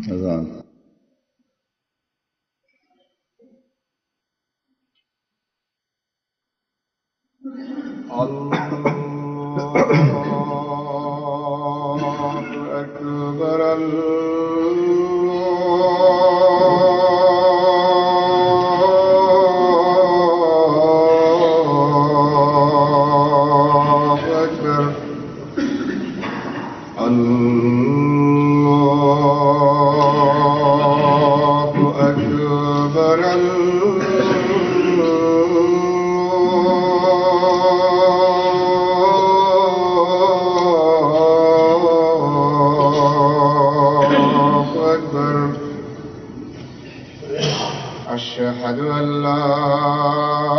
أذان. الله أكبر الله أكبر الله أكبر أشهد أن لا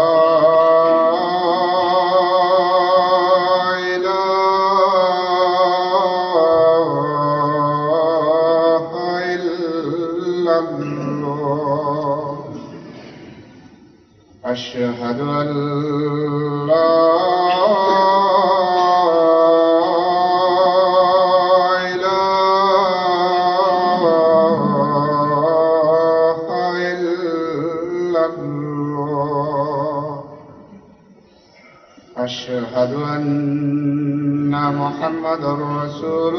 إله إلا الله أشهد أن لا أشهد أن محمدًا رسول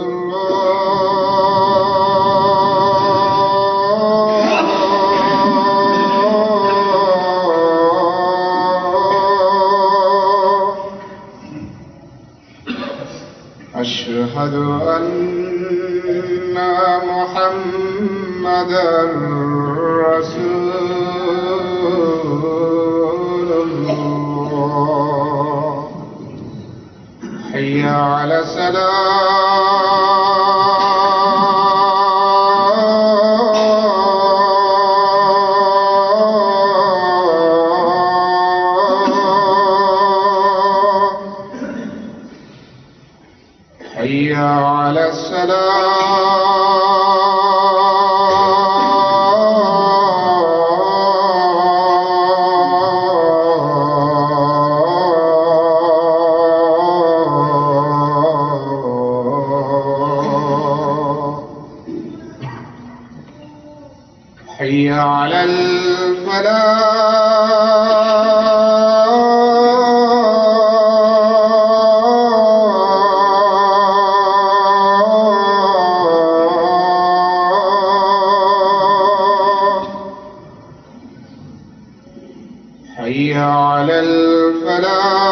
الله أشهد أن محمدًا رسول الله حي على الصلاة حي على حي على الفلاح حي على الفلاح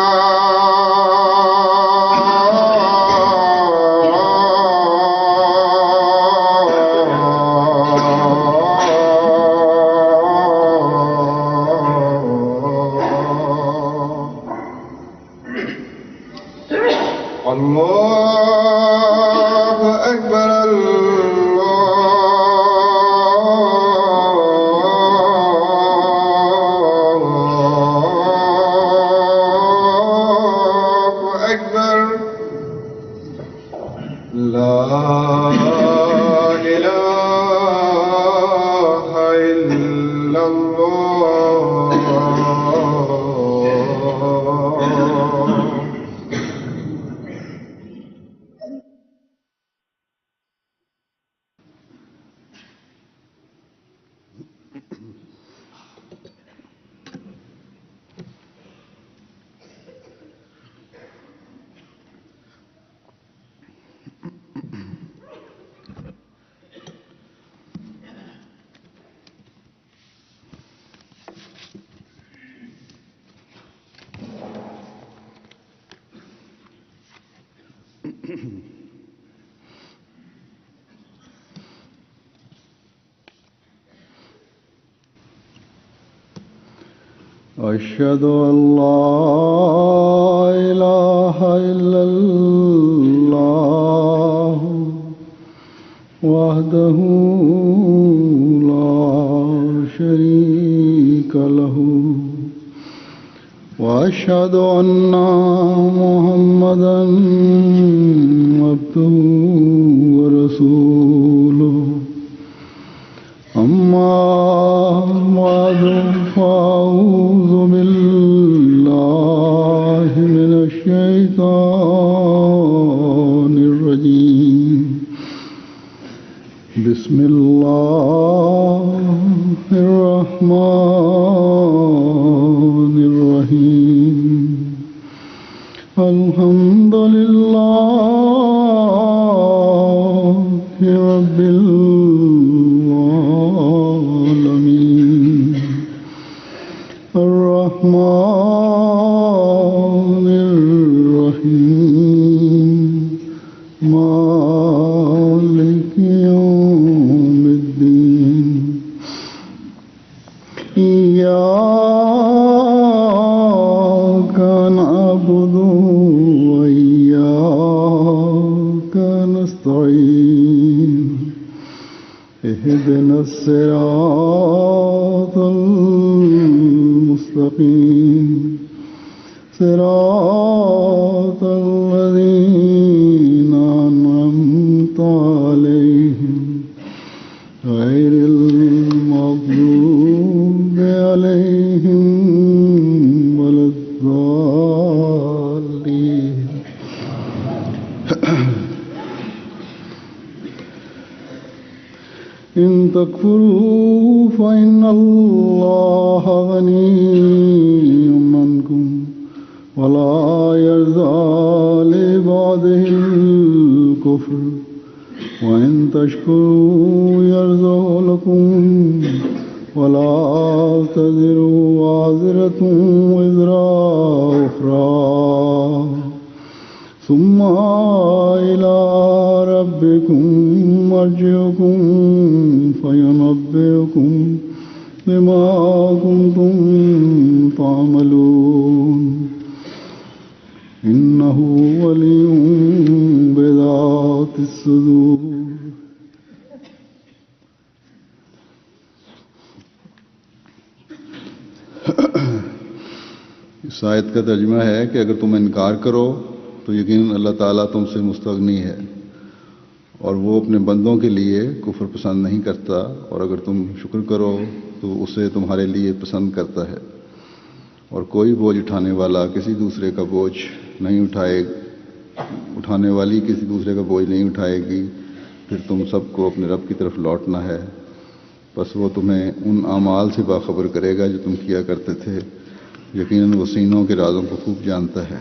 الله أكبر الله أكبر لا إله إلا الله أشهد أن لا إله إلا الله وحده لا شريك له وأشهد أن محمدًا عبده ورسوله أما بعد فأعوذ بالله من الشيطان الرجيم بسم الله الحمد لله رب العالمين الرحمن الرحيم مالك يوم الدين إياك نعبد وإياك نستعين اهدنا الصراط المستقيم صراط الذين أنعمت عليهم غير المغضوب عليهم ولا الضالين. إن تكفروا فإن الله غني عنكم ولا يرضى لعباده الكفر وإن تشكروا يرضه لكم ولا تزر وازرة وزر أخرى ثم إلى ربكم مرجعكم فينبئكم بما كنتم تعملون إنه ولي بذات الصدور. اس آیت کا ترجمہ ہے کہ اگر تم انکار کرو تو یقیناً اللہ تعالیٰ تم سے مستغنی ہے اور وہ اپنے بندوں کے لیے کفر پسند نہیں کرتا، اور اگر تم شکر کرو تو اسے تمہارے لیے پسند کرتا ہے، اور کوئی بوجھ اٹھانے والا کسی دوسرے کا بوجھ نہیں اٹھانے والی کسی دوسرے کا بوجھ نہیں اٹھائے گی، پھر تم سب کو اپنے رب کی طرف لوٹنا ہے، بس وہ تمہیں ان اعمال سے باخبر کرے گا جو تم کیا کرتے تھے، یقیناً وہ سینوں کے رازوں کو خوب جانتا ہے.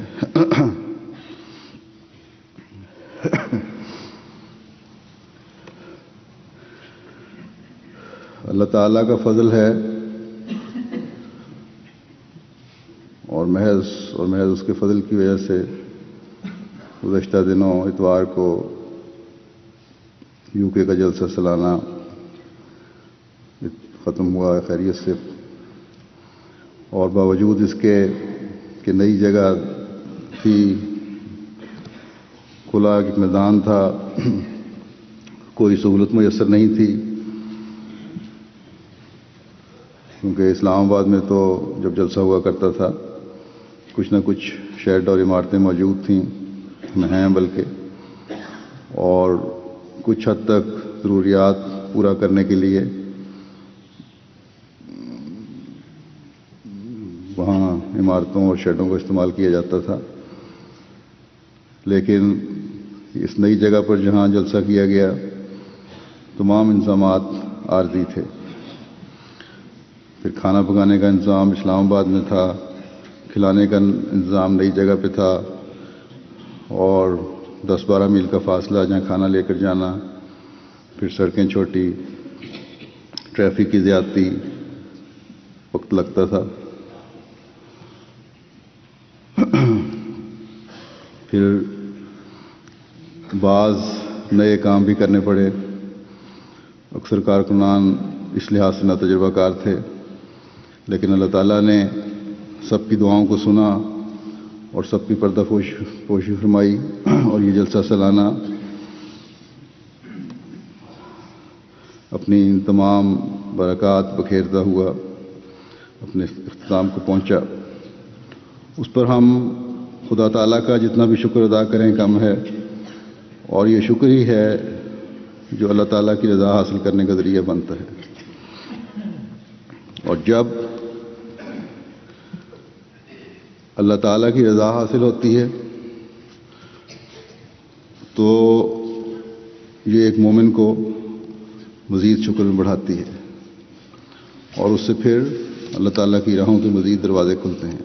اللہ تعالیٰ کا فضل ہے اور محض اس کے فضل کی وجہ سے گزشتہ دنوں اتوار کو یو کے کا جلسہ سالانہ ختم ہوا خیریت سے، اور باوجود اس کے کہ نئی جگہ تھی، کھلا ایک میدان تھا، کوئی سہولت میسر نہیں تھی، کیونکہ اسلام آباد میں تو جب جلسہ ہوا کرتا تھا کچھ نہ کچھ شیڈ اور عمارتیں موجود تھیں، ہیں بلکہ، اور کچھ حد تک ضروریات پورا کرنے کے لیے وہاں عمارتوں اور شیڈوں کا استعمال کیا جاتا تھا. لیکن اس نئی جگہ پر جہاں جلسہ کیا گیا تمام انتظامات عارضی تھے. پھر کھانا پکانے کا انتظام اسلام آباد میں تھا، کھلانے کا انتظام نئی جگہ پہ تھا، اور 10-12 میل کا فاصلہ جہاں کھانا لے کر جانا، پھر سڑکیں چھوٹی، ٹریفک کی زیادتی، وقت لگتا تھا. پھر بعض نئے کام بھی کرنے پڑے. اکثر کارکنان اس لحاظ سے ناتجربہ کار تھے، لیکن اللہ تعالیٰ نے سب کی دعاؤں کو سنا اور سب کی پردہ پوشی فرمائی، اور یہ جلسہ سالانہ اپنی تمام برکات بکھیرتا ہوا اپنے اختتام کو پہنچا. اس پر ہم خدا تعالیٰ کا جتنا بھی شکر ادا کریں کم ہے، اور یہ شکر ہی ہے جو اللہ تعالیٰ کی رضا حاصل کرنے کا ذریعہ بنتا ہے. اور جب اللہ تعالیٰ کی رضا حاصل ہوتی ہے تو یہ ایک مومن کو مزید شکر میں بڑھاتی ہے، اور اس سے پھر اللہ تعالیٰ کی راہوں کے مزید دروازے کھلتے ہیں.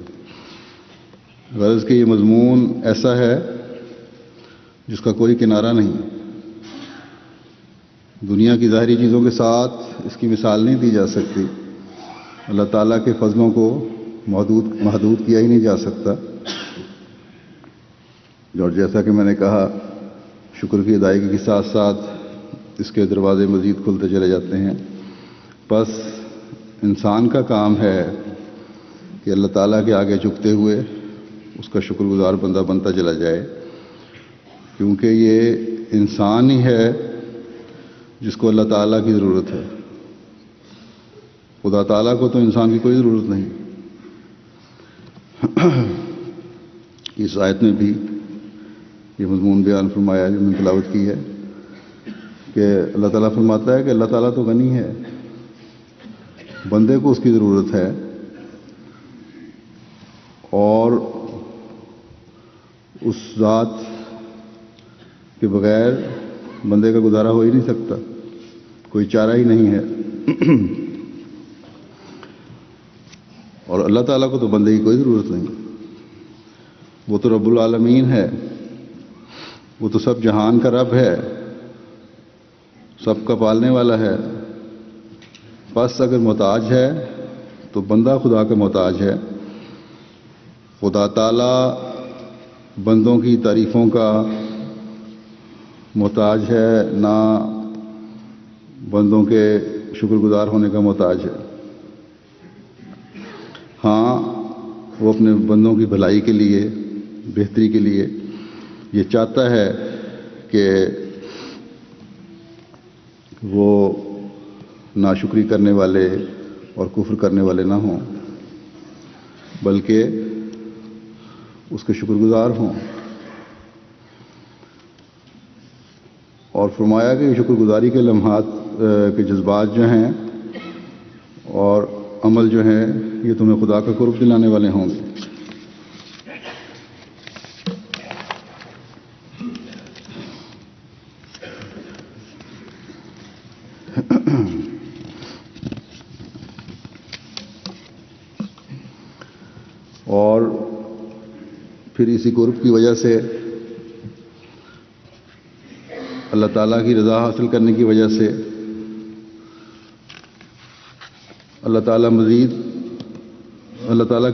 غرض کہ یہ مضمون ایسا ہے جس کا کوئی کنارہ نہیں. دنیا کی ظاہری چیزوں کے ساتھ اس کی مثال نہیں دی جا سکتی. اللہ تعالیٰ کے فضلوں کو محدود کیا ہی نہیں جا سکتا. اور جیسا کہ میں نے کہا، شکر کی ادائیگی کے ساتھ ساتھ اس کے دروازے مزید کھلتے چلے جاتے ہیں. بس انسان کا کام ہے کہ اللہ تعالیٰ کے آگے جھکتے ہوئے اس کا شکر گزار بندہ بنتا چلا جائے، کیونکہ یہ انسان ہی ہے جس کو اللہ تعالیٰ کی ضرورت ہے. خدا تعالیٰ کو تو انسان کی کوئی ضرورت نہیں. اس آیت میں بھی یہ مضمون بیان فرمایا جو میں نے تلاوت کی ہے کہ اللہ تعالیٰ فرماتا ہے کہ اللہ تعالیٰ تو غنی ہے، بندے کو اس کی ضرورت ہے، اور اس ذات کے بغیر بندے کا گزارا ہو ہی نہیں سکتا، کوئی چارہ ہی نہیں ہے. اور اللہ تعالیٰ کو تو بندے کی کوئی ضرورت نہیں. وہ تو رب العالمین ہے، وہ تو سب جہان کا رب ہے، سب کا پالنے والا ہے. بس اگر محتاج ہے تو بندہ خدا کا محتاج ہے. خدا تعالیٰ بندوں کی تعریفوں کا محتاج ہے، نہ بندوں کے شکر گزار ہونے کا محتاج ہے. ہاں، وہ اپنے بندوں کی بھلائی کے لیے، بہتری کے لیے یہ چاہتا ہے کہ وہ ناشکری کرنے والے اور کفر کرنے والے نہ ہوں، بلکہ اس کے شکر گزار ہوں. اور فرمایا کہ شکر گزاری کے لمحات کے جذبات جو ہیں اور عمل جو ہیں یہ تمہیں خدا کا قرب دلانے والے ہوں گے. اور پھر اسی قرب کی وجہ سے، اللہ تعالیٰ کی رضا حاصل کرنے کی وجہ سے اللہ تعالیٰ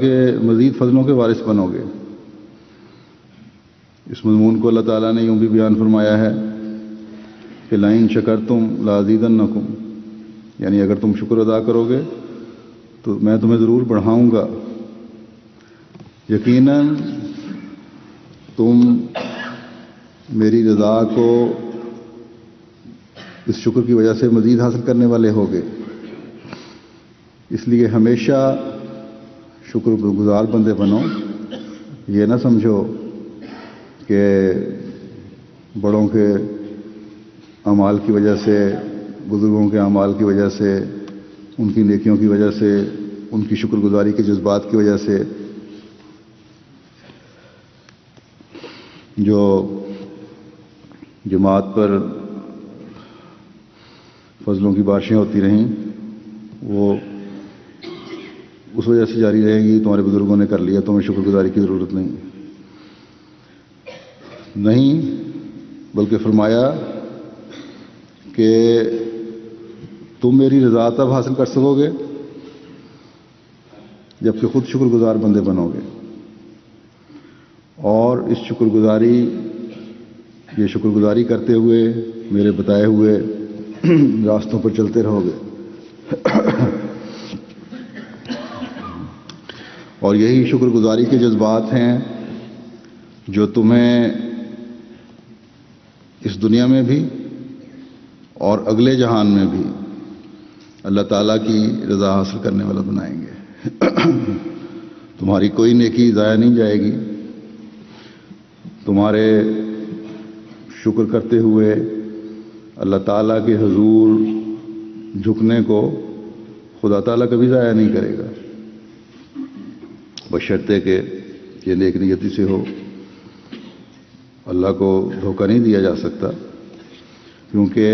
کے مزید فضلوں کے وارث بنو گے. اس مضمون کو اللہ تعالیٰ نے یوں بھی بیان فرمایا ہے کہ لَئِن شَكَرْتُمْ لَأَزِيدَنَّكُمْ، یعنی اگر تم شکر ادا کرو گے تو میں تمہیں ضرور بڑھاؤں گا. یقیناً تم میری رضا کو اس شکر کی وجہ سے مزید حاصل کرنے والے ہوگے. اس لیے ہمیشہ شکر گزار بندے بنو. یہ نہ سمجھو کہ بڑوں کے اعمال کی وجہ سے، بزرگوں کے اعمال کی وجہ سے، ان کی نیکیوں کی وجہ سے، ان کی شکر گزاری کے جذبات کی وجہ سے جو جماعت پر فضلوں کی بارشیں ہوتی رہیں وہ اس وجہ سے جاری رہے گی. تمہارے بزرگوں نے کر لیا، تمہیں شکر گزاری کی ضرورت نہیں، بلکہ فرمایا کہ تم میری رضا تب حاصل کر سکو گے جبکہ خود شکر گزار بندے بنو گے. اور اس یہ شکر گزاری کرتے ہوئے میرے بتائے ہوئے راستوں پر چلتے رہو گے. اور یہی شکر گزاری کے جذبات ہیں جو تمہیں اس دنیا میں بھی اور اگلے جہان میں بھی اللہ تعالیٰ کی رضا حاصل کرنے والا بنائیں گے. تمہاری کوئی نیکی ضائع نہیں جائے گی. تمہارے شکر کرتے ہوئے اللہ تعالیٰ کے حضور جھکنے کو خدا تعالیٰ کبھی ضائع نہیں کرے گا، بشرطے کہ یہ نیک نیتی سے ہو. اللہ کو دھوکہ نہیں دیا جا سکتا کیونکہ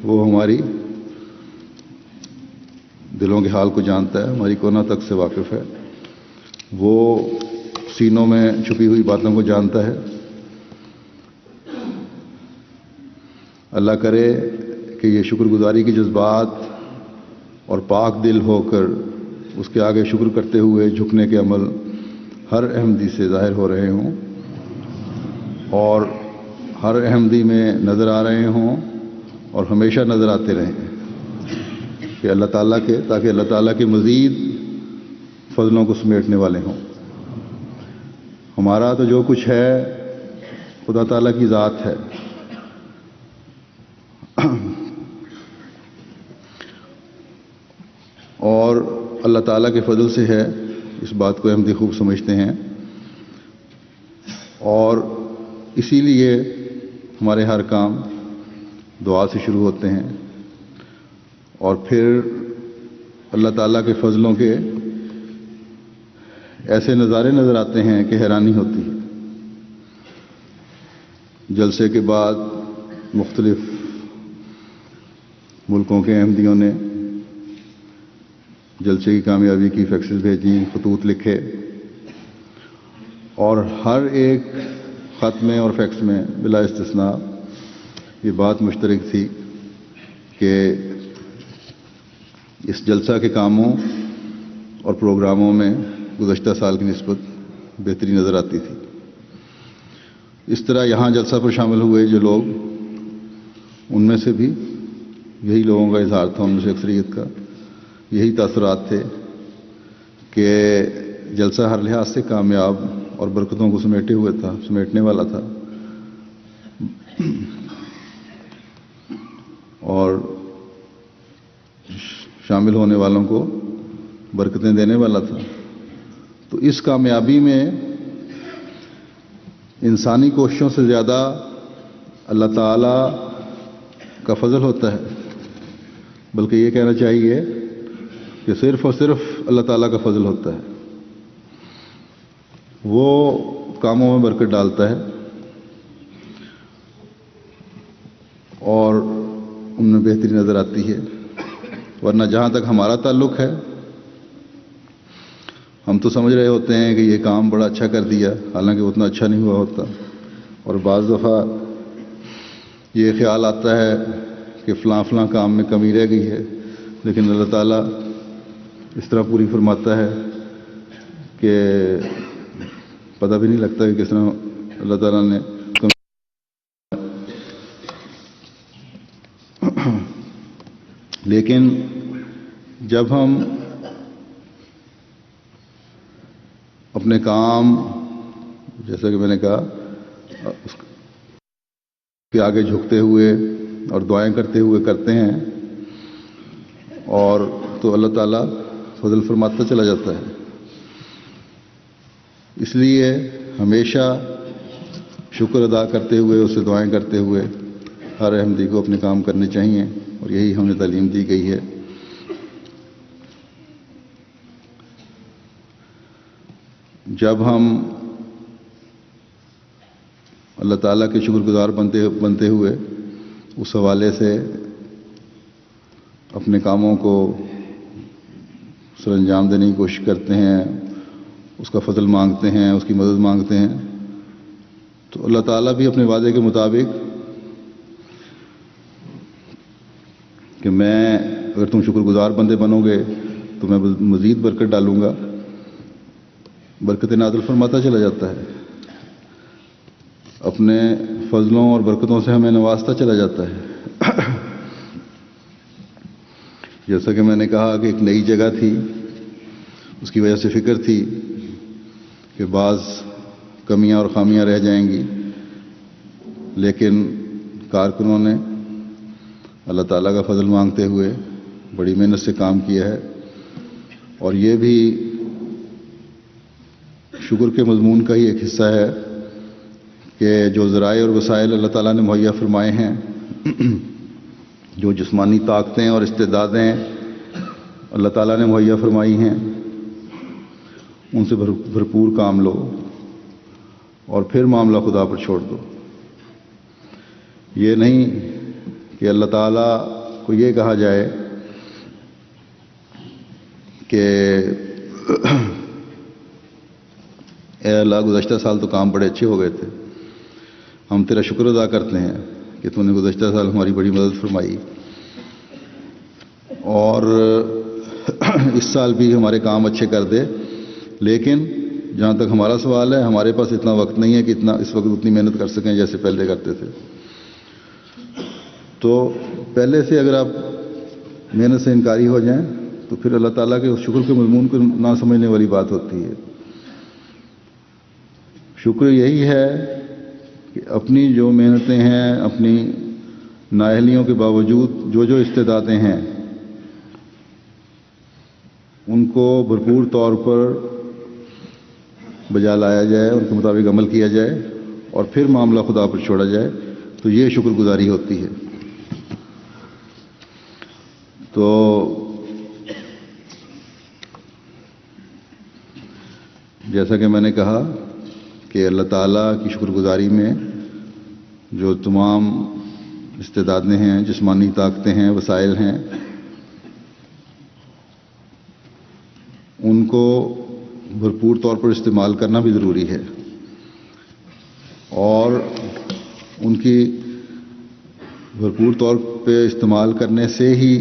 وہ ہماری دلوں کے حال کو جانتا ہے، ہماری کونا تک سے واقف ہے. وہ سینوں میں چھپی ہوئی باتوں کو جانتا ہے۔ اللہ کرے کہ یہ شکر گزاری کے جذبات اور پاک دل ہو کر اس کے آگے شکر کرتے ہوئے جھکنے کے عمل ہر احمدی سے ظاہر ہو رہے ہوں اور ہر احمدی میں نظر آ رہے ہوں اور ہمیشہ نظر آتے رہیں کہ اللہ تعالیٰ کے، تاکہ اللہ تعالیٰ کے مزید فضلوں کو سمیٹنے والے ہوں۔ ہمارا تو جو کچھ ہے خدا تعالیٰ کی ذات ہے، اور اللہ تعالیٰ کے فضل سے ہے، اس بات کو احمدی خوب سمجھتے ہیں، اور اسی لیے ہمارے ہر کام دعا سے شروع ہوتے ہیں اور پھر اللہ تعالیٰ کے فضلوں کے ایسے نظارے نظر آتے ہیں کہ حیرانی ہوتی ہے۔ جلسے کے بعد مختلف ملکوں کے احمدیوں نے جلسے کی کامیابی کی فیکسز بھیجی، خطوط لکھے، اور ہر ایک خط میں اور فیکس میں بلا استثناء یہ بات مشترک تھی کہ اس جلسہ کے کاموں اور پروگراموں میں گزشتہ سال کی نسبت بہتری نظر آتی تھی۔ اس طرح یہاں جلسہ پر شامل ہوئے جو لوگ، ان میں سے بھی یہی لوگوں کا اظہار تھا، ان میں سے اکثریت کا یہی تاثرات تھے کہ جلسہ ہر لحاظ سے کامیاب اور برکتوں کو سمیٹنے والا تھا، اور شامل ہونے والوں کو برکتیں دینے والا تھا۔ تو اس کامیابی میں انسانی کوششوں سے زیادہ اللہ تعالیٰ کا فضل ہوتا ہے، بلکہ یہ کہنا چاہیے کہ صرف اور صرف اللہ تعالیٰ کا فضل ہوتا ہے۔ وہ کاموں میں برکت ڈالتا ہے اور ان میں بہتری نظر آتی ہے، ورنہ جہاں تک ہمارا تعلق ہے ہم تو سمجھ رہے ہوتے ہیں کہ یہ کام بڑا اچھا کر دیا، حالانکہ اتنا اچھا نہیں ہوا ہوتا، اور بعض دفعہ یہ خیال آتا ہے کہ فلاں کام میں کمی رہ گئی ہے، لیکن اللہ تعالیٰ اس طرح پوری فرماتا ہے کہ پتہ بھی نہیں لگتا کہ کس طرح اللہ تعالیٰ نے لیکن جب ہم اپنے کام، جیسا کہ میں نے کہا، اس کے آگے جھکتے ہوئے اور دعائیں کرتے ہوئے کرتے ہیں، اور تو اللہ تعالیٰ فضل فرماتا چلا جاتا ہے۔ اس لیے ہمیشہ شکر ادا کرتے ہوئے، اسے دعائیں کرتے ہوئے ہر احمدی کو اپنے کام کرنے چاہیے، اور یہی ہمیں تعلیم دی گئی ہے۔ جب ہم اللہ تعالیٰ کے شکر گزار بنتے ہوئے اس حوالے سے اپنے کاموں کو سر انجام دینے کی کوشش کرتے ہیں، اس کا فضل مانگتے ہیں، اس کی مدد مانگتے ہیں، تو اللہ تعالیٰ بھی اپنے وعدے کے مطابق کہ اگر تم شکر گزار بندے بنو گے تو میں مزید برکت ڈالوں گا، برکت نازل فرماتا چلا جاتا ہے، اپنے فضلوں اور برکتوں سے ہمیں نوازتا چلا جاتا ہے۔ جیسا کہ میں نے کہا کہ ایک نئی جگہ تھی، اس کی وجہ سے فکر تھی کہ بعض کمیاں اور خامیاں رہ جائیں گی، لیکن کارکنوں نے اللہ تعالیٰ کا فضل مانگتے ہوئے بڑی محنت سے کام کیا ہے، اور یہ بھی شکر کے مضمون کا ہی ایک حصہ ہے کہ جو ذرائع اور وسائل اللہ تعالیٰ نے مہیا فرمائے ہیں، جو جسمانی طاقتیں اور استعدادیں اللہ تعالیٰ نے مہیا فرمائی ہیں، ان سے بھرپور کام لو اور پھر معاملہ خدا پر چھوڑ دو۔ یہ نہیں کہ اللہ تعالیٰ کو یہ کہا جائے کہ اے اللہ گزشتہ سال تو کام بڑے اچھے ہو گئے تھے، ہم تیرا شکر ادا کرتے ہیں کہ تو نے گزشتہ سال ہماری بڑی مدد فرمائی، اور اس سال بھی ہمارے کام اچھے کر دے، لیکن جہاں تک ہمارا سوال ہے ہمارے پاس اتنا وقت نہیں ہے کہ اس وقت اتنی محنت کر سکیں جیسے پہلے کرتے تھے۔ تو پہلے سے اگر آپ محنت سے انکاری ہو جائیں تو پھر اللہ تعالیٰ کے اس شکر کے مضمون کو نہ سمجھنے والی بات ہوتی ہے۔ شکر یہی ہے کہ اپنی جو محنتیں ہیں، اپنی نااہلیوں کے باوجود جو استعدادیں ہیں ان کو بھرپور طور پر بجا لایا جائے، ان کے مطابق عمل کیا جائے اور پھر معاملہ خدا پر چھوڑا جائے، تو یہ شکر گزاری ہوتی ہے۔ تو جیسا کہ میں نے کہا کہ اللہ تعالیٰ کی شکر گزاری میں جو تمام استعدادیں ہیں، جسمانی طاقتیں ہیں، وسائل ہیں، ان کو بھرپور طور پر استعمال کرنا بھی ضروری ہے، اور ان کی بھرپور طور پہ استعمال کرنے سے ہی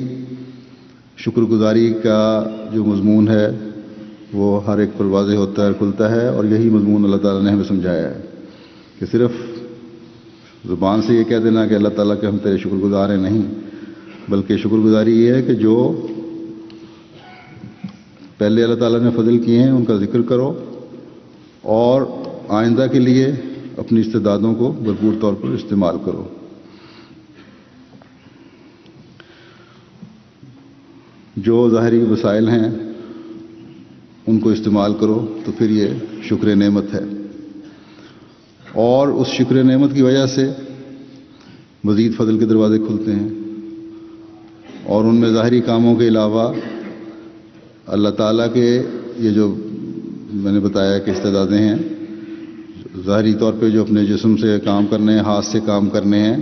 شکر گزاری کا جو مضمون ہے وہ ہر ایک پر واضح ہوتا ہے، کھلتا ہے، اور یہی مضمون اللہ تعالیٰ نے ہمیں سمجھایا ہے کہ صرف زبان سے یہ کہہ دینا کہ اللہ تعالیٰ کے ہم تیرے شکر گزار ہیں، نہیں، بلکہ شکر گزاری یہ ہے کہ جو پہلے اللہ تعالیٰ نے فضل کیے ہیں ان کا ذکر کرو، اور آئندہ کے لیے اپنی استعدادوں کو بھرپور طور پر استعمال کرو۔ جو ظاہری وسائل ہیں ان کو استعمال کرو تو پھر یہ شکر نعمت ہے، اور اس شکر نعمت کی وجہ سے مزید فضل کے دروازے کھلتے ہیں، اور ان میں ظاہری کاموں کے علاوہ اللہ تعالیٰ کے یہ جو میں نے بتایا کہ استعدادیں ہیں، ظاہری طور پہ جو اپنے جسم سے کام کرنے ہیں، ہاتھ سے کام کرنے ہیں،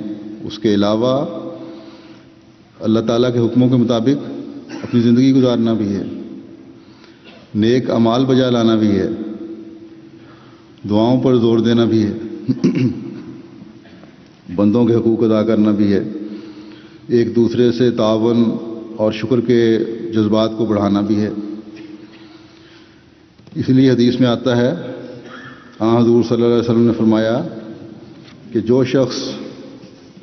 اس کے علاوہ اللہ تعالیٰ کے حکموں کے مطابق اپنی زندگی گزارنا بھی ہے، نیک اعمال بجا لانا بھی ہے، دعاؤں پر زور دینا بھی ہے، بندوں کے حقوق ادا کرنا بھی ہے، ایک دوسرے سے تعاون اور شکر کے جذبات کو بڑھانا بھی ہے۔ اس لیے حدیث میں آتا ہے، حضور صلی اللہ علیہ وسلم نے فرمایا کہ جو شخص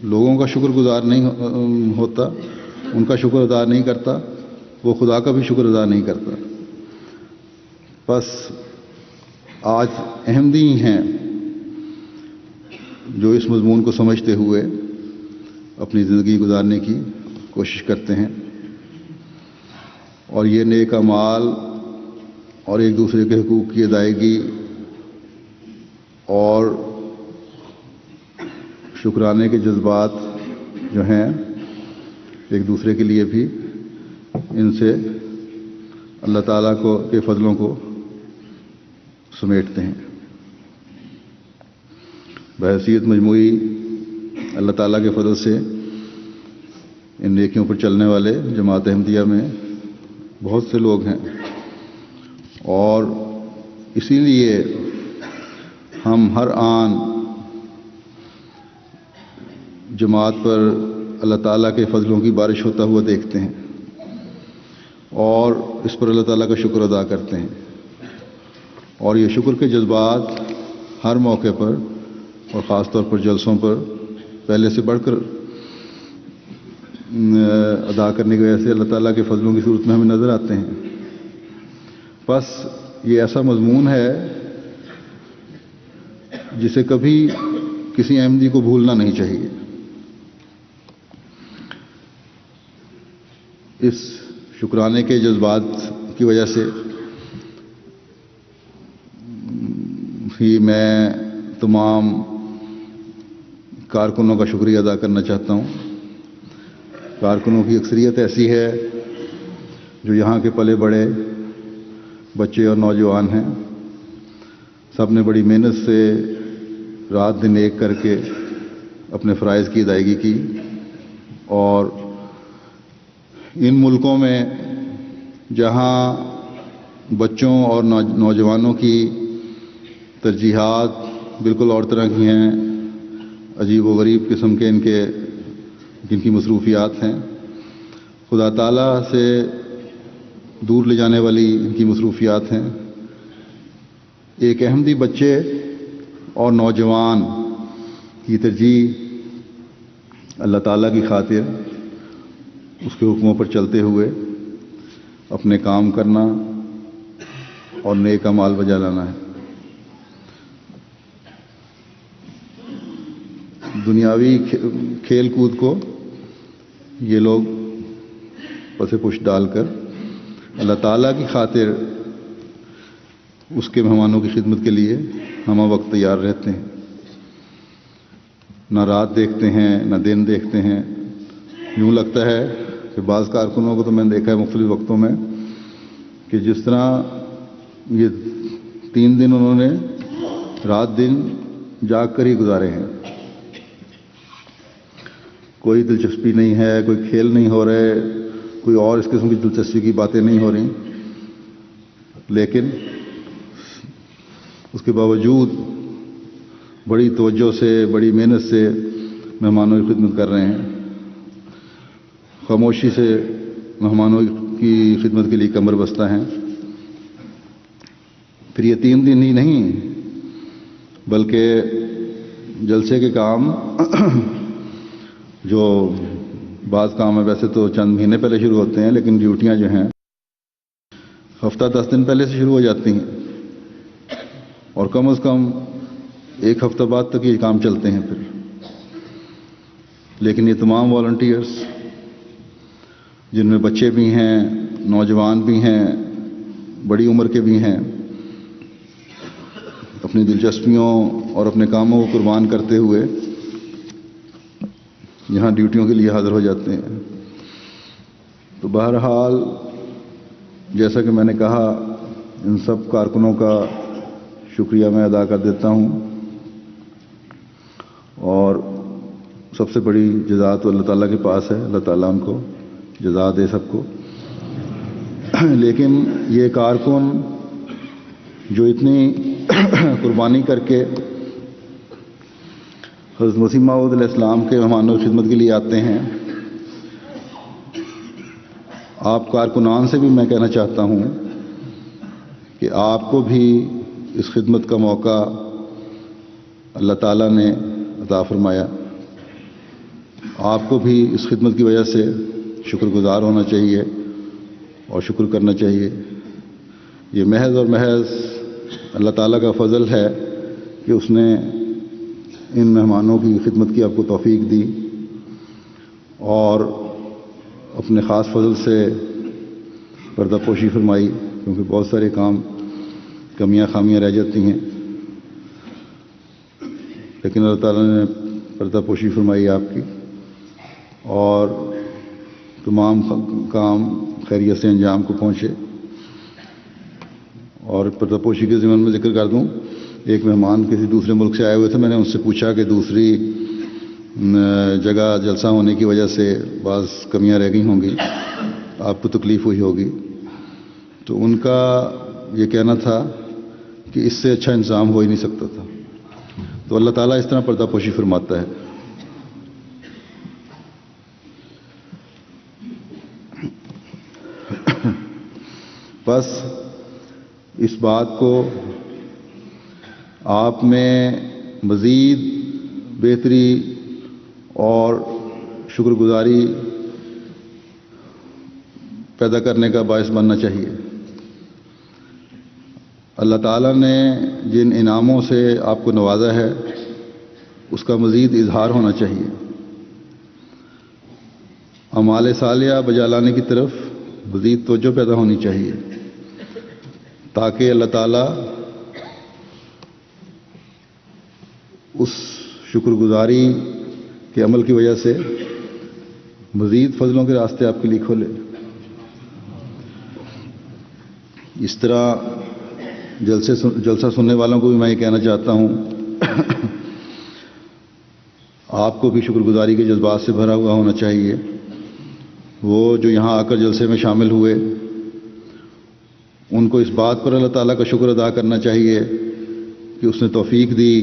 لوگوں کا شکر گزار نہیں ہوتا، ان کا شکر ادا نہیں کرتا، وہ خدا کا بھی شکر ادا نہیں کرتا۔ بس آج احمدی ہیں جو اس مضمون کو سمجھتے ہوئے اپنی زندگی گزارنے کی کوشش کرتے ہیں، اور یہ نیک اعمال اور ایک دوسرے کے حقوق کی ادائیگی اور شکرانے کے جذبات جو ہیں ایک دوسرے کے لیے بھی، ان سے اللہ تعالیٰ کے فضلوں کو سمیٹتے ہیں۔ بحیثیت مجموعی اللہ تعالیٰ کے فضل سے ان نیکیوں پر چلنے والے جماعت احمدیہ میں بہت سے لوگ ہیں، اور اسی لیے ہم ہر آن جماعت پر اللہ تعالیٰ کے فضلوں کی بارش ہوتا ہوا دیکھتے ہیں، اور اس پر اللہ تعالیٰ کا شکر ادا کرتے ہیں، اور یہ شکر کے جذبات ہر موقع پر اور خاص طور پر جلسوں پر پہلے سے بڑھ کر ادا کرنے کی وجہ سے اللہ تعالیٰ کے فضلوں کی صورت میں ہمیں نظر آتے ہیں۔ بس یہ ایسا مضمون ہے جسے کبھی کسی احمدی کو بھولنا نہیں چاہیے۔ اس شکرانے کے جذبات کی وجہ سے ہی میں تمام کارکنوں کا شکریہ ادا کرنا چاہتا ہوں۔ کارکنوں کی اکثریت ایسی ہے جو یہاں کے پلے بڑے بچے اور نوجوان ہیں، سب نے بڑی محنت سے رات دن ایک کر کے اپنے فرائض کی ادائیگی کی، اور ان ملکوں میں جہاں بچوں اور نوجوانوں کی ترجیحات بالکل اور طرح کی ہیں، عجیب و غریب قسم کے جن کی مصروفیات ہیں، خدا تعالیٰ سے دور لے جانے والی ان کی مصروفیات ہیں۔ ایک احمدی بچے اور نوجوان کی ترجیح اللہ تعالیٰ کی خاطر اس کے حکموں پر چلتے ہوئے اپنے کام کرنا اور نیک اعمال بجا لانا ہے۔ دنیاوی کھیل کود کو یہ لوگ پس پش ڈال کر اللہ تعالیٰ کی خاطر اس کے مہمانوں کی خدمت کے لیے ہمہ وقت تیار رہتے ہیں۔ نہ رات دیکھتے ہیں نہ دن دیکھتے ہیں۔ یوں لگتا ہے کہ بعض کارکنوں کو تو میں نے دیکھا ہے مختلف وقتوں میں کہ جس طرح یہ 3 دن انہوں نے رات دن جاگ کر ہی گزارے ہیں۔ کوئی دلچسپی نہیں ہے، کوئی کھیل نہیں ہو رہے، کوئی اور اس قسم کی دلچسپی کی باتیں نہیں ہو رہی، لیکن اس کے باوجود بڑی توجہ سے، بڑی محنت سے مہمانوں کی خدمت کر رہے ہیں، خاموشی سے مہمانوں کی خدمت کے لیے کمر بستہ ہیں۔ پھر یہ 3 دن ہی نہیں بلکہ جلسے کے کام جو بعض کام ہے ویسے تو چند مہینے پہلے شروع ہوتے ہیں، لیکن ڈیوٹیاں جو ہیں ہفتہ 10 دن پہلے سے شروع ہو جاتی ہیں، اور کم از کم 1 ہفتہ بعد تک یہ کام چلتے ہیں پھر۔ لیکن یہ تمام والنٹیئرز جن میں بچے بھی ہیں، نوجوان بھی ہیں، بڑی عمر کے بھی ہیں، اپنی دلچسپیوں اور اپنے کاموں کو قربان کرتے ہوئے یہاں ڈیوٹیوں کے لیے حاضر ہو جاتے ہیں۔ تو بہرحال جیسا کہ میں نے کہا، ان سب کارکنوں کا شکریہ میں ادا کر دیتا ہوں، اور سب سے بڑی جزا تو اللہ تعالیٰ کے پاس ہے، اللہ تعالیٰ ان کو جزا دے سب کو۔ لیکن یہ کارکن جو اتنی قربانی کر کے حضرت مسیح موعود علیہ السلام کے مہمانوں کی خدمت کے لیے آتے ہیں، آپ کارکنان سے بھی میں کہنا چاہتا ہوں کہ آپ کو بھی اس خدمت کا موقع اللہ تعالیٰ نے عطا فرمایا، آپ کو بھی اس خدمت کی وجہ سے شکر گزار ہونا چاہیے اور شکر کرنا چاہیے۔ یہ محض اور محض اللہ تعالیٰ کا فضل ہے کہ اس نے ان مہمانوں کی خدمت کی آپ کو توفیق دی، اور اپنے خاص فضل سے پردہ پوشی فرمائی، کیونکہ بہت سارے کام کمیاں خامیاں رہ جاتی ہیں، لیکن اللہ تعالیٰ نے پردہ پوشی فرمائی آپ کی، اور تمام کام خیریت سے انجام کو پہنچے۔ اور پردہ پوشی کے ضمن میں ذکر کر دوں، ایک مہمان کسی دوسرے ملک سے آئے ہوئے تھے، میں نے ان سے پوچھا کہ دوسری جگہ جلسہ ہونے کی وجہ سے بعض کمیاں رہ گئی ہوں گی، آپ کو تکلیف ہوئی ہوگی، تو ان کا یہ کہنا تھا کہ اس سے اچھا انتظام ہو ہی نہیں سکتا تھا۔ تو اللہ تعالیٰ اس طرح پردہ پوشی فرماتا ہے۔ بس اس بات کو آپ میں مزید بہتری اور شکر گزاری پیدا کرنے کا باعث بننا چاہیے۔ اللہ تعالیٰ نے جن انعاموں سے آپ کو نوازا ہے اس کا مزید اظہار ہونا چاہیے، اعمال صالحہ بجا لانے کی طرف مزید توجہ پیدا ہونی چاہیے، تاکہ اللہ تعالیٰ اس شکر گزاری کے عمل کی وجہ سے مزید فضلوں کے راستے آپ کے لیے کھولے۔ اس طرح جلسہ سننے والوں کو بھی میں یہ کہنا چاہتا ہوں، آپ کو بھی شکر گزاری کے جذبات سے بھرا ہوا ہونا چاہیے۔ وہ جو یہاں آ کر جلسے میں شامل ہوئے، ان کو اس بات پر اللہ تعالیٰ کا شکر ادا کرنا چاہیے کہ اس نے توفیق دی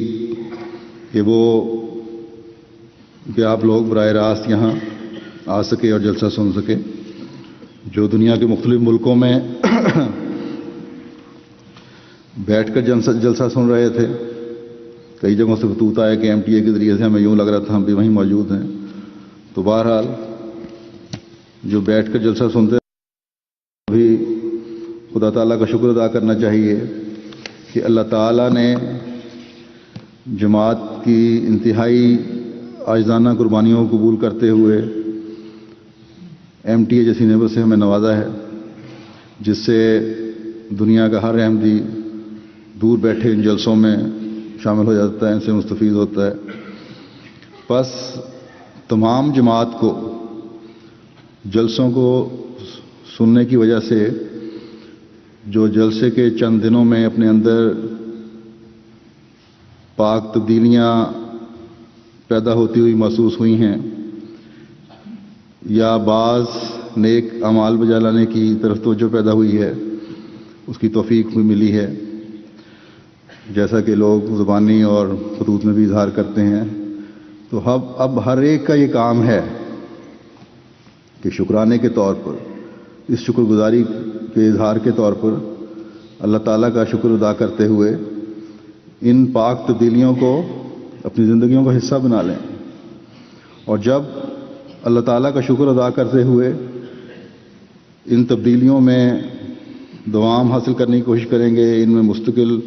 کہ آپ لوگ براہ راست یہاں آ سکے اور جلسہ سن سکے. جو دنیا کے مختلف ملکوں میں بیٹھ کر جلسہ سن رہے تھے، کئی جگہوں سے خطوط آیا کہ MTA کے ذریعے سے ہمیں یوں لگ رہا تھا ہم بھی وہیں موجود ہیں. تو بہرحال جو بیٹھ کر جلسہ سنتے بھی خدا تعالیٰ کا شکر ادا کرنا چاہیے کہ اللہ تعالیٰ نے جماعت کی انتہائی عاجزانہ قربانیوں کو قبول کرتے ہوئے MTA جیسی نعمت سے ہمیں نوازا ہے، جس سے دنیا کا ہر احمدی دور بیٹھے ان جلسوں میں شامل ہو جاتا ہے، ان سے مستفید ہوتا ہے. بس تمام جماعت کو جلسوں کو سننے کی وجہ سے جو جلسے کے چند دنوں میں اپنے اندر پاک تبدیلیاں پیدا ہوتی ہوئی محسوس ہوئی ہیں یا بعض نیک اعمال بجا لانے کی طرف توجہ پیدا ہوئی ہے، اس کی توفیق بھی ملی ہے، جیسا کہ لوگ زبانی اور خطوط میں بھی اظہار کرتے ہیں. تو اب ہر ایک کا یہ کام ہے کہ شکرانے کے طور پر، اس شکر گزاری کے اظہار کے طور پر اللہ تعالیٰ کا شکر ادا کرتے ہوئے ان پاک تبدیلیوں کو اپنی زندگیوں کا حصہ بنا لیں. اور جب اللہ تعالیٰ کا شکر ادا کرتے ہوئے ان تبدیلیوں میں دوام حاصل کرنے کی کوشش کریں گے، ان میں مستقل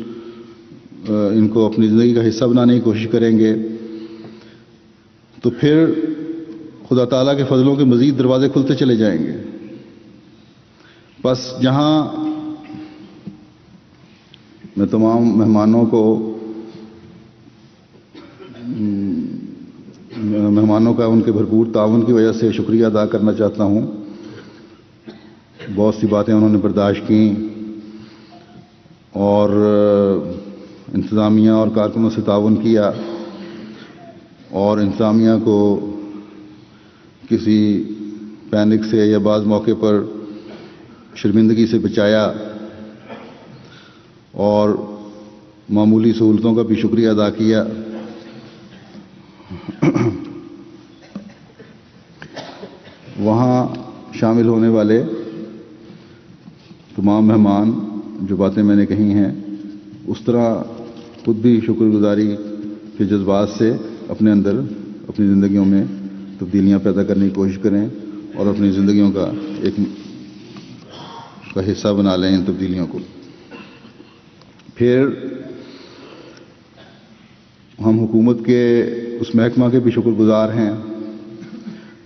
ان کو اپنی زندگی کا حصہ بنانے کی کوشش کریں گے، تو پھر خدا تعالیٰ کے فضلوں کے مزید دروازے کھلتے چلے جائیں گے. بس جہاں میں تمام مہمانوں کا ان کے بھرپور تعاون کی وجہ سے شکریہ ادا کرنا چاہتا ہوں. بہت سی باتیں انہوں نے برداشت کیں اور انتظامیہ اور کارکنوں سے تعاون کیا اور انتظامیہ کو کسی پینک سے یا بعض موقع پر شرمندگی سے بچایا اور معمولی سہولتوں کا بھی شکریہ ادا کیا. وہاں شامل ہونے والے تمام مہمان جو باتیں میں نے کہی ہیں، اس طرح خود بھی شکر گزاری کے جذبات سے اپنے اندر اپنی زندگیوں میں تبدیلیاں پیدا کرنے کی کوشش کریں اور اپنی زندگیوں کا ایک حصہ بنا لیں ان تبدیلیوں کو. پھر ہم حکومت کے اس محکمہ کے بھی شکر گزار ہیں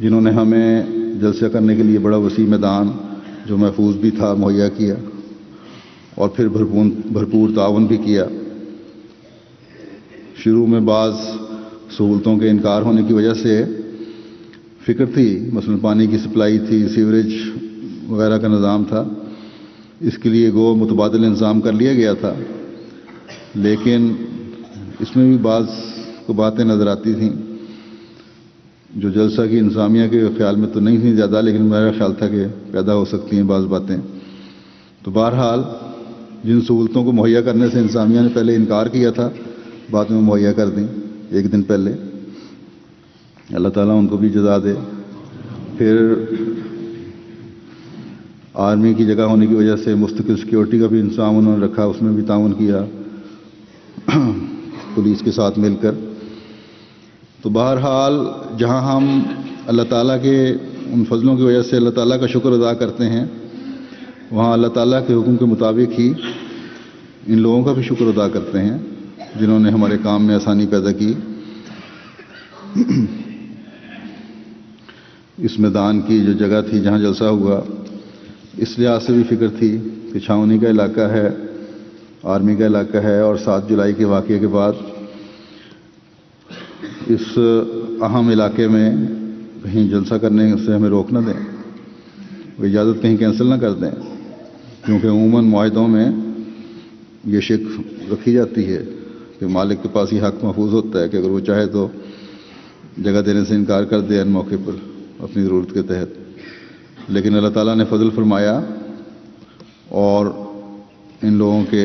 جنہوں نے ہمیں جلسہ کرنے کے لیے بڑا وسیع میدان جو محفوظ بھی تھا مہیا کیا اور پھر بھرپور تعاون بھی کیا. شروع میں بعض سہولتوں کے انکار ہونے کی وجہ سے فکر تھی، مثلا پانی کی سپلائی تھی، سیوریج وغیرہ کا نظام تھا، اس کے لیے متبادل انتظام کر لیا گیا تھا، لیکن اس میں بھی بعض کو باتیں نظر آتی تھیں جو جلسہ کی انتظامیہ کے خیال میں تو نہیں تھیں زیادہ، لیکن میرا خیال تھا کہ پیدا ہو سکتی ہیں بعض باتیں. تو بہرحال جن سہولتوں کو مہیا کرنے سے انتظامیہ نے پہلے انکار کیا تھا، بعد میں مہیا کر دیں ایک دن پہلے. اللہ تعالیٰ ان کو بھی جزا دے. پھر آرمی کی جگہ ہونے کی وجہ سے مستقل سیکیورٹی کا بھی انتظام انہوں نے رکھا، اس میں بھی تعاون کیا پولیس کے ساتھ مل کر. تو بہرحال جہاں ہم اللہ تعالیٰ کے ان فضلوں کی وجہ سے اللہ تعالیٰ کا شکر ادا کرتے ہیں، وہاں اللہ تعالیٰ کے حکم کے مطابق ہی ان لوگوں کا بھی شکر ادا کرتے ہیں جنہوں نے ہمارے کام میں آسانی پیدا کی. اس میدان کی جو جگہ تھی جہاں جلسہ ہوا، اس لحاظ سے بھی فکر تھی کہ چھاؤنی کا علاقہ ہے، آرمی کا علاقہ ہے، اور 7 جولائی کے واقعے کے بعد اس اہم علاقے میں کہیں جلسہ کرنے سے ہمیں روک نہ دیں، وہ اجازت کہیں کینسل نہ کر دیں، کیونکہ عموماً معاہدوں میں یہ شک رکھی جاتی ہے کہ مالک کے پاس یہ حق محفوظ ہوتا ہے کہ اگر وہ چاہے تو جگہ دینے سے انکار کر دے ان موقع پر اپنی ضرورت کے تحت. لیکن اللہ تعالیٰ نے فضل فرمایا اور ان لوگوں کے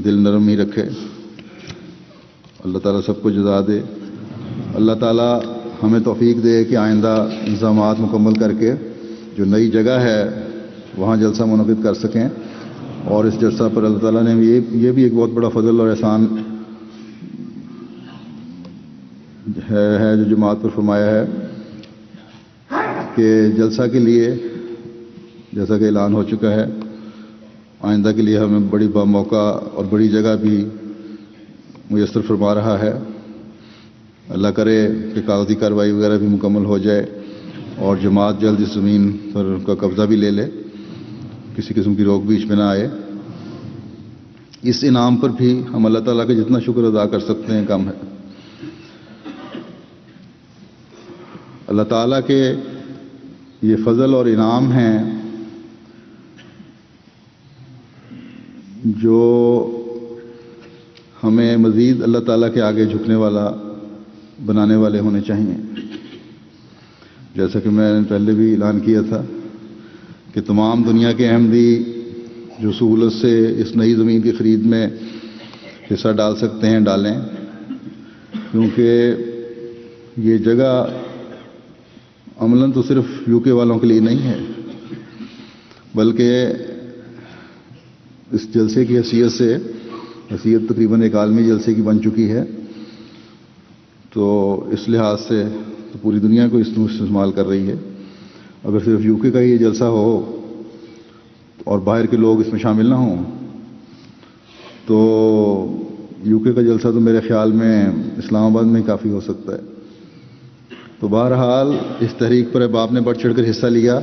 دل نرم ہی رکھے اللہ تعالیٰ سب کو جزا دے. اللہ تعالیٰ ہمیں توفیق دے کہ آئندہ انتظامات مکمل کر کے جو نئی جگہ ہے وہاں جلسہ منعقد کر سکیں. اور اس جلسہ پر اللہ تعالیٰ نے یہ بھی ایک بہت بڑا فضل اور احسان ہے جو جماعت پر فرمایا ہے کہ جلسہ کے لیے جیسا کہ اعلان ہو چکا ہے آئندہ کے لیے ہمیں بڑی موقع اور بڑی جگہ بھی میسر فرما رہا ہے. اللہ کرے کہ کاغذی کارروائی وغیرہ بھی مکمل ہو جائے اور جماعت جلد اس زمین پر کا قبضہ بھی لے لے, کسی قسم کی روک بیچ میں نہ آئے. اس انعام پر بھی ہم اللہ تعالیٰ کا جتنا شکر ادا کر سکتے ہیں کم ہے. اللہ تعالیٰ کے یہ فضل اور انعام ہیں جو ہمیں مزید اللہ تعالیٰ کے آگے جھکنے والا بنانے والے ہونے چاہیے. جیسا کہ میں نے پہلے بھی اعلان کیا تھا کہ تمام دنیا کے احمدی جو سہولت سے اس نئی زمین کی خرید میں حصہ ڈال سکتے ہیں ڈالیں, کیونکہ یہ جگہ عملاً تو صرف یو کے والوں کے لیے نہیں ہے بلکہ اس جلسے کی حیثیت تقریباً ایک عالمی جلسے کی بن چکی ہے. تو اس لحاظ سے تو پوری دنیا کو اس میں استعمال کر رہی ہے. اگر صرف یو کے کا یہ جلسہ ہو اور باہر کے لوگ اس میں شامل نہ ہوں تو یو کے کا جلسہ تو میرے خیال میں اسلام آباد میں کافی ہو سکتا ہے. تو بہرحال اس تحریک پر اب آپ نے بڑھ چڑھ کر حصہ لیا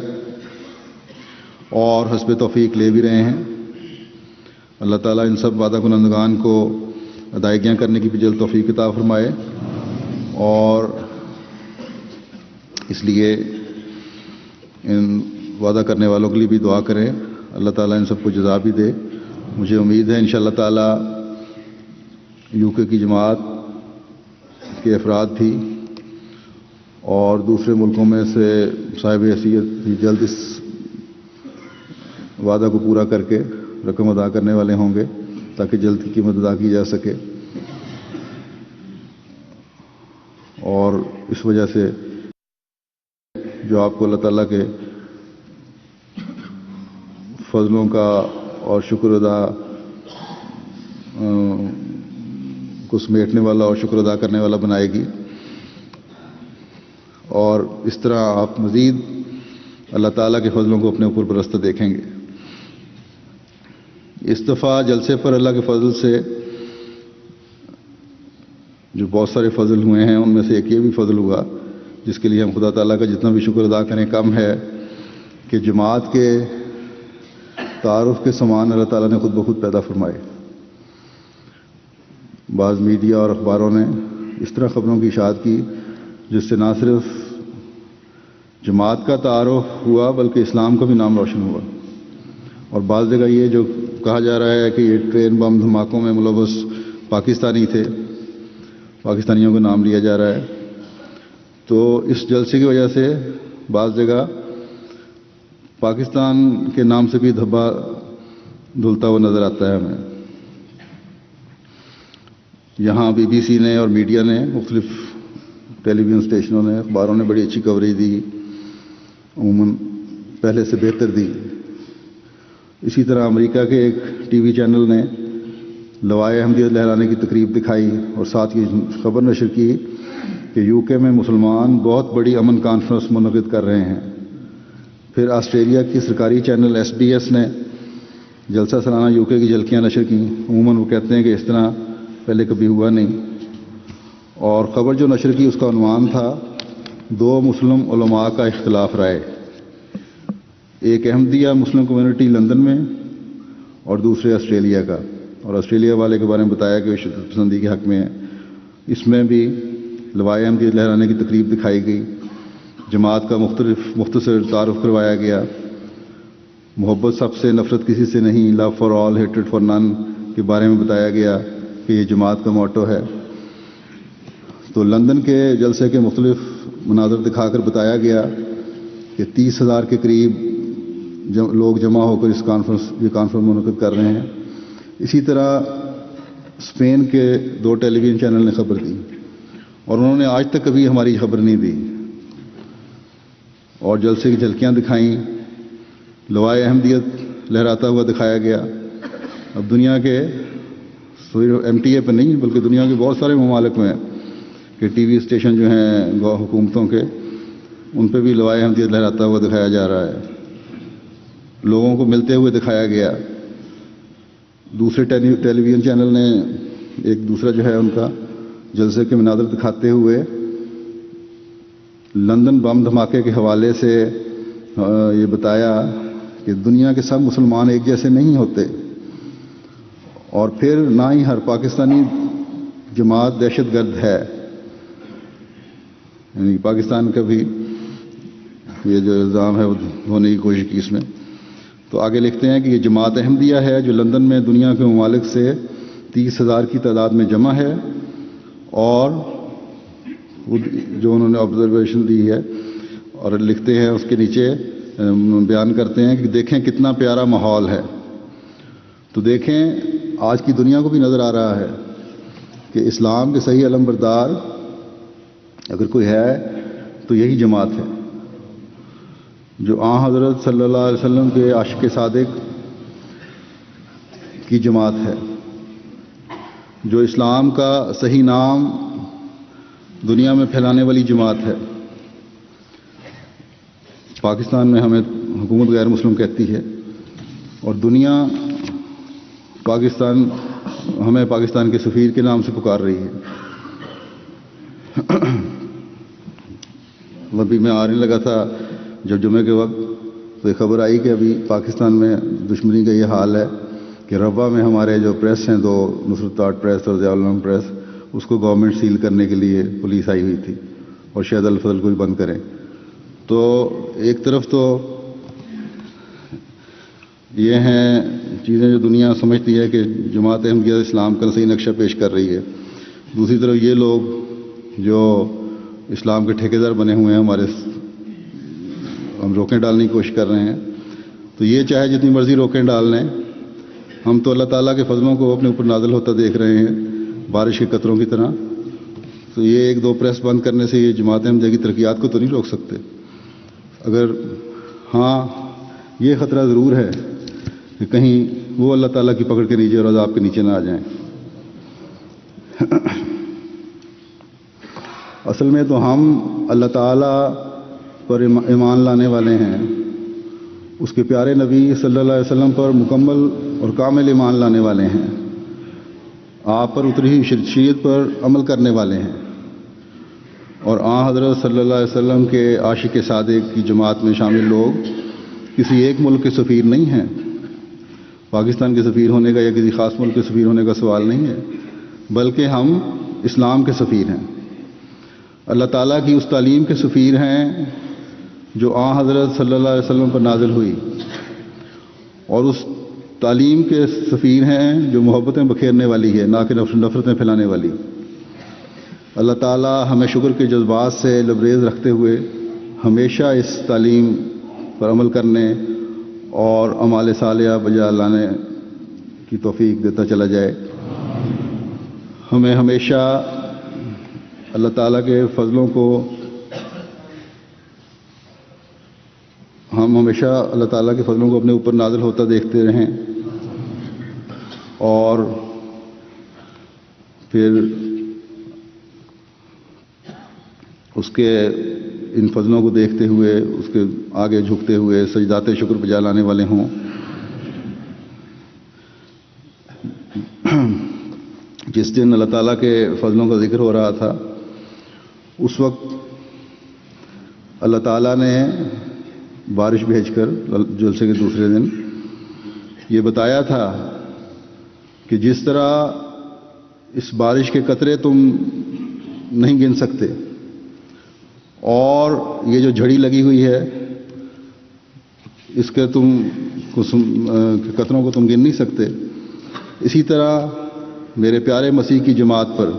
اور حسب توفیق لے بھی رہے ہیں. اللہ تعالیٰ ان سب وعدہ کنندگان کو ادائیگیاں کرنے کی بھی جلد توفیق عطا فرمائے اور اس لیے ان وعدہ کرنے والوں کے لیے بھی دعا کریں. اللہ تعالیٰ ان سب کو جزا بھی دے. مجھے امید ہے انشاءاللہ تعالیٰ یو کے کی جماعت کے افراد بھی اور دوسرے ملکوں میں سے صاحب حیثیت بھی جلد اس وعدہ کو پورا کر کے رقم ادا کرنے والے ہوں گے تاکہ جلد کی قیمت ادا کی جا سکے. اور اس وجہ سے جو آپ کو اللہ تعالیٰ کے فضلوں کا اور شکر ادا کو سمیٹنے والا اور شکر ادا کرنے والا بنائے گی اور اس طرح آپ مزید اللہ تعالیٰ کے فضلوں کو اپنے اوپر برستا دیکھیں گے. اس دفعہ جلسے پر اللہ کے فضل سے جو بہت سارے فضل ہوئے ہیں ان میں سے ایک یہ بھی فضل ہوا جس کے لیے ہم خدا تعالیٰ کا جتنا بھی شکر ادا کریں کم ہے کہ جماعت کے تعارف کے سامان اللہ تعالیٰ نے خود بخود پیدا فرمائے. بعض میڈیا اور اخباروں نے اس طرح خبروں کی اشاعت کی جس سے نہ صرف جماعت کا تعارف ہوا بلکہ اسلام کا بھی نام روشن ہوا. اور بعض جگہ یہ جو کہا جا رہا ہے کہ یہ ٹرین بم دھماکوں میں ملوث پاکستانی تھے, پاکستانیوں کا نام لیا جا رہا ہے. تو اس جلسے کی وجہ سے بعض جگہ پاکستان کے نام سے بھی دھبا دھلتا ہوا نظر آتا ہے ہمیں. یہاں بی بی سی نے اور میڈیا نے, مختلف ٹیلی ویژن اسٹیشنوں نے, اخباروں نے بڑی اچھی کوریج دی, عموماً پہلے سے بہتر دی. اسی طرح امریکہ کے ایک ٹی وی چینل نے لوائے احمدیت لہرانے کی تقریب دکھائی اور ساتھ یہ خبر نشر کی کہ یو کے میں مسلمان بہت بڑی امن کانفرنس منعقد کر رہے ہیں. پھر آسٹریلیا کی سرکاری چینل SBS نے جلسہ سالانہ یو کے کی جھلکیاں نشر کیں. عموماً وہ کہتے ہیں کہ اس طرح پہلے کبھی ہوا نہیں. اور خبر جو نشر کی اس کا عنوان تھا 2 مسلم علماء کا اختلاف رائے. ایک احمدیہ مسلم کمیونٹی لندن میں اور دوسرے آسٹریلیا کا. اور آسٹریلیا والے کے بارے میں بتایا کہ وہ شدت پسندی کے حق میں ہے. اس میں بھی لوائے احمدیت لہرانے کی تقریب دکھائی گئی. جماعت کا مختصر تعارف کروایا گیا. محبت سب سے, نفرت کسی سے نہیں, لو فار آل ہیٹڈ فار نن کے بارے میں بتایا گیا کہ یہ جماعت کا موٹو ہے. تو لندن کے جلسے کے مختلف مناظر دکھا کر بتایا گیا کہ 30,000 کے قریب لوگ جمع ہو کر یہ کانفرنس منعقد کر رہے ہیں. اسی طرح اسپین کے 2 ٹیلی ویژن چینل نے خبر دی اور انہوں نے آج تک کبھی ہماری خبر نہیں دی اور جلسے کی جھلکیاں دکھائیں، لوائے احمدیت لہراتا ہوا دکھایا گیا۔ اب دنیا کے ایم ٹی اے پہ نہیں بلکہ دنیا کے بہت سارے ممالک میں کہ ٹی وی اسٹیشن جو ہیں حکومتوں کے، ان پہ بھی لوائے احمدیت لہراتا ہوا دکھایا جا رہا ہے، لوگوں کو ملتے ہوئے دکھایا گیا۔ دوسرے ٹیلی ویژن چینل نے ایک دوسرا جو ہے ان کا جلسے کے مناظر دکھاتے ہوئے لندن بم دھماکے کے حوالے سے یہ بتایا کہ دنیا کے سب مسلمان ایک جیسے نہیں ہوتے، اور پھر نہ ہی ہر پاکستانی جماعت دہشت گرد ہے، یعنی پاکستان کا بھی یہ جو الزام ہے وہ دھونے کی کوشش کی اس میں۔ تو آگے لکھتے ہیں کہ یہ جماعت احمدیہ ہے جو لندن میں دنیا کے ممالک سے 30,000 کی تعداد میں جمع ہے، اور جو انہوں نے آبزرویشن دی ہے، اور لکھتے ہیں اس کے نیچے بیان کرتے ہیں کہ دیکھیں کتنا پیارا ماحول ہے۔ تو دیکھیں آج کی دنیا کو بھی نظر آ رہا ہے کہ اسلام کے صحیح علمبردار اگر کوئی ہے تو یہی جماعت ہے جو حضرت صلی اللہ علیہ وسلم کے عاشق صادق کی جماعت ہے، جو اسلام کا صحیح نام دنیا میں پھیلانے والی جماعت ہے۔ پاکستان میں ہمیں حکومت غیر مسلم کہتی ہے اور دنیا ہمیں پاکستان کے سفیر کے نام سے پکار رہی ہے۔ ابھی میں آنے لگا تھا جب جمعے کے وقت تو ایک خبر آئی کہ ابھی پاکستان میں دشمنی کا یہ حال ہے کہ ربا میں ہمارے جو پریس ہیں 2 نصرت آرٹ پریس اور ضیاء العلم پریس، اس کو گورنمنٹ سیل کرنے کے لیے پولیس آئی ہوئی تھی اور شاید الفضل کو بھی بند کریں۔ تو ایک طرف تو یہ ہیں چیزیں جو دنیا سمجھتی ہے کہ جماعت احمدیہ اسلام کا صحیح نقشہ پیش کر رہی ہے، دوسری طرف یہ لوگ جو اسلام کے ٹھیکیدار بنے ہوئے ہیں ہم روکیں ڈالنے کی کوشش کر رہے ہیں۔ تو یہ چاہے جتنی مرضی روکیں ڈال لیں، ہم تو اللہ تعالیٰ کے فضلوں کو اپنے اوپر نازل ہوتا دیکھ رہے ہیں بارش کے قطروں کی طرح۔ تو یہ 1-2 پریس بند کرنے سے یہ جماعت احمدیہ کی ترقیات کو تو نہیں روک سکتے، اگر ہاں یہ خطرہ ضرور ہے کہ کہیں وہ اللہ تعالیٰ کی پکڑ کے نیچے اور عذاب کے نیچے نہ آ جائیں۔ اصل میں تو ہم اللہ تعالیٰ پر ایمان لانے والے ہیں، اس کے پیارے نبی صلی اللہ علیہ وسلم پر مکمل اور کامل ایمان لانے والے ہیں، آپ پر اتری ہوئی شریعت پر عمل کرنے والے ہیں، اور حضرت صلی اللہ علیہ وسلم کے عاشق صادق کی جماعت میں شامل لوگ کسی ایک ملک کے سفیر نہیں ہیں۔ پاکستان کے سفیر ہونے کا یا کسی خاص ملک کے سفیر ہونے کا سوال نہیں ہے، بلکہ ہم اسلام کے سفیر ہیں، اللہ تعالیٰ کی اس تعلیم کے سفیر ہیں جو حضرت صلی اللہ علیہ وسلم پر نازل ہوئی، اور اس تعلیم کے سفیر ہیں جو محبتیں بکھیرنے والی ہے، نہ کہ نفرتیں پھیلانے والی۔ اللہ تعالیٰ ہمیں شکر کے جذبات سے لبریز رکھتے ہوئے ہمیشہ اس تعلیم پر عمل کرنے اور اعمال صالحہ بجا لانے کی توفیق دیتا چلا جائے۔ ہمیں ہمیشہ اللہ تعالیٰ کے فضلوں کو اپنے اوپر نازل ہوتا دیکھتے رہیں، اور پھر اس کے ان فضلوں کو دیکھتے ہوئے اس کے آگے جھکتے ہوئے سجدات شکر بجا لانے والے ہوں۔ جس دن اللہ تعالیٰ کے فضلوں کا ذکر ہو رہا تھا اس وقت اللہ تعالیٰ نے بارش بھیج کر جلسے کے دوسرے دن یہ بتایا تھا کہ جس طرح اس بارش کے قطرے تم نہیں گن سکتے اور یہ جو جھڑی لگی ہوئی ہے اس کے قطروں کو تم گن نہیں سکتے، اسی طرح میرے پیارے مسیح کی جماعت پر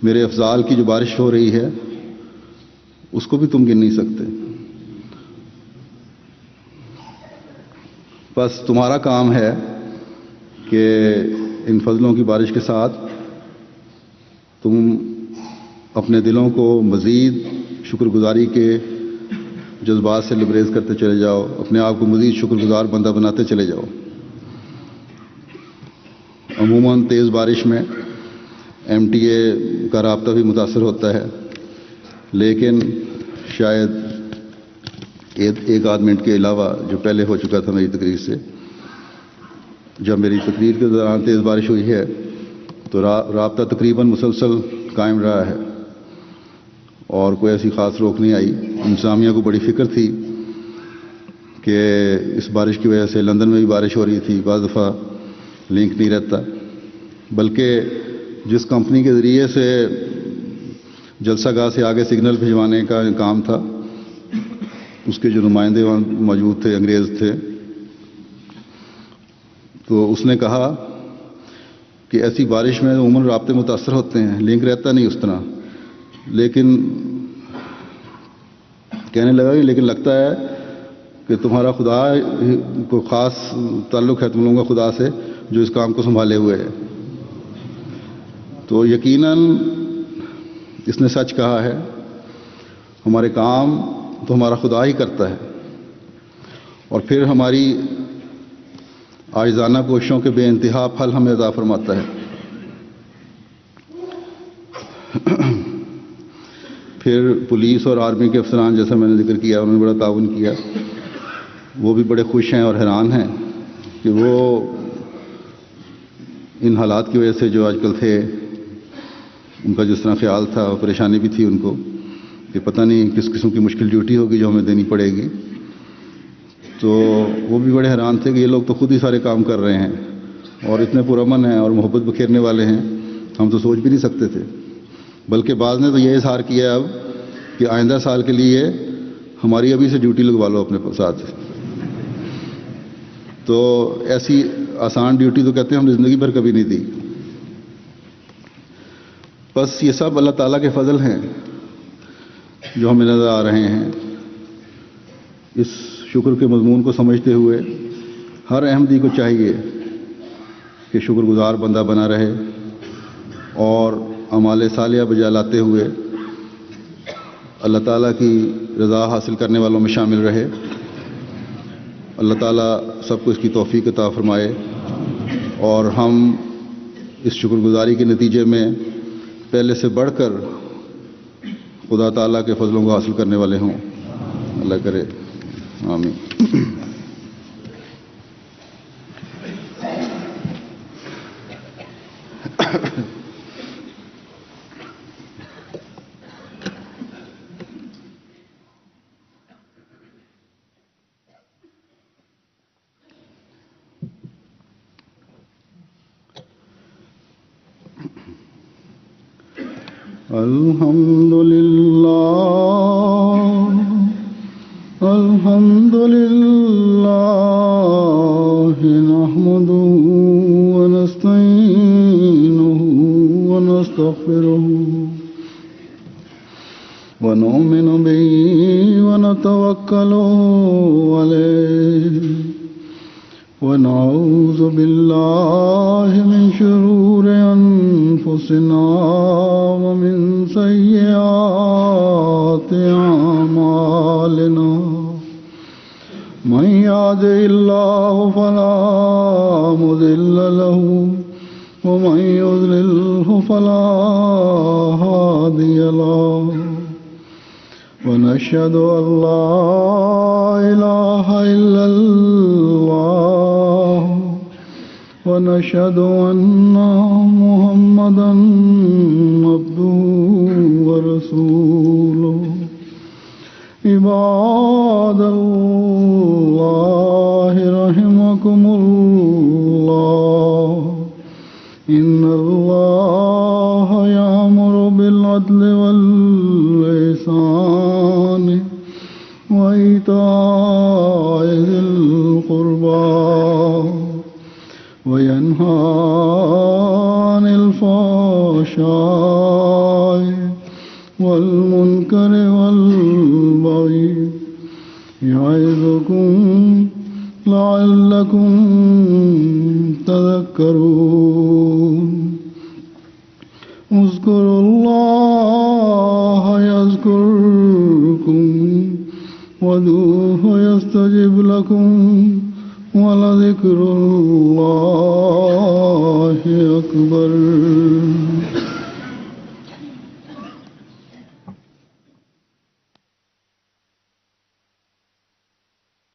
میرے افضال کی جو بارش ہو رہی ہے اس کو بھی تم گن نہیں سکتے۔ بس تمہارا کام ہے کہ ان فضلوں کی بارش کے ساتھ تم اپنے دلوں کو مزید شکر گزاری کے جذبات سے لبریز کرتے چلے جاؤ، اپنے آپ کو مزید شکر گزار بندہ بناتے چلے جاؤ۔ عموماً تیز بارش میں MTA کا رابطہ بھی متاثر ہوتا ہے، لیکن شاید ایک آدھ منٹ کے علاوہ جو پہلے ہو چکا تھا میری تقریر سے، جب میری تقریر کے دوران تیز بارش ہوئی ہے تو رابطہ تقریباً مسلسل قائم رہا ہے اور کوئی ایسی خاص روک نہیں آئی۔ انتظامیہ کو بڑی فکر تھی کہ اس بارش کی وجہ سے لندن میں بھی بارش ہو رہی تھی، بعض دفعہ لنک نہیں رہتا، بلکہ جس کمپنی کے ذریعے سے جلسہ گاہ سے آگے سگنل بھجوانے کا کام تھا، اس کے جو نمائندے وہاں موجود تھے، انگریز تھے، تو اس نے کہا کہ ایسی بارش میں عموماً رابطے متاثر ہوتے ہیں، لنک رہتا نہیں اس طرح، لیکن کہنے لگا کہ لیکن لگتا ہے کہ تمہارا خدا کو خاص تعلق ہے تم لوگوں کا خدا سے جو اس کام کو سنبھالے ہوئے ہے۔ تو یقیناً اس نے سچ کہا ہے، ہمارے کام تو ہمارا خدا ہی کرتا ہے، اور پھر ہماری عاجزانہ کوششوں کے بے انتہا پھل ہمیں عطا فرماتا ہے۔ پھر پولیس اور آرمی کے افسران، جیسا میں نے ذکر کیا، انہوں نے بڑا تعاون کیا، وہ بھی بڑے خوش ہیں اور حیران ہیں کہ وہ ان حالات کی وجہ سے جو آج کل تھے، ان کا جس طرح خیال تھا، پریشانی بھی تھی ان کو کہ پتہ نہیں کس قسم کی مشکل ڈیوٹی ہوگی جو ہمیں دینی پڑے گی، تو وہ بھی بڑے حیران تھے کہ یہ لوگ تو خود ہی سارے کام کر رہے ہیں اور اتنے پرامن ہیں اور محبت بکھیرنے والے ہیں، ہم تو سوچ بھی نہیں سکتے تھے۔ بلکہ بعض نے تو یہ اظہار کیا اب کہ آئندہ سال کے لیے ہماری ابھی سے ڈیوٹی لگوا لو اپنے ساتھ۔ تو ایسی آسان ڈیوٹی تو کہتے ہیں ہم نے زندگی بھر کبھی نہیں دی۔ بس یہ سب اللہ تعالیٰ کے فضل ہیں جو ہمیں نظر آ رہے ہیں۔ اس شکر کے مضمون کو سمجھتے ہوئے ہر احمدی کو چاہیے کہ شکر گزار بندہ بنا رہے اور اعمال صالحہ بجا لاتے ہوئے اللہ تعالیٰ کی رضا حاصل کرنے والوں میں شامل رہے۔ اللہ تعالیٰ سب کو اس کی توفیق عطا فرمائے اور ہم اس شکر گزاری کے نتیجے میں پہلے سے بڑھ کر خدا تعالیٰ کے فضلوں کو حاصل کرنے والے ہوں، اللہ کرے، آمین۔ الحمد لله نحمده ونستعينه ونستغفره ونؤمن به ونتوكل عليه ونعوذ بالله من شرور أنفسنا ومن سيئات أعمالنا من يهده الله فلا مضل له ومن يضلله فلا هادي له ونشهد أن لا إله إلا الله ونشهد أن محمدا عبده ورسوله عباد الله رحمكم الله إن الله يأمر بالعدل والإحسان وإيتاء ذي القربى وينهى عن الفحشاء والمنكر والبغي يعظكم لعلكم تذكرون اذكروا الله يذكركم وادعوه يستجب لكم ولذكر الله أكبر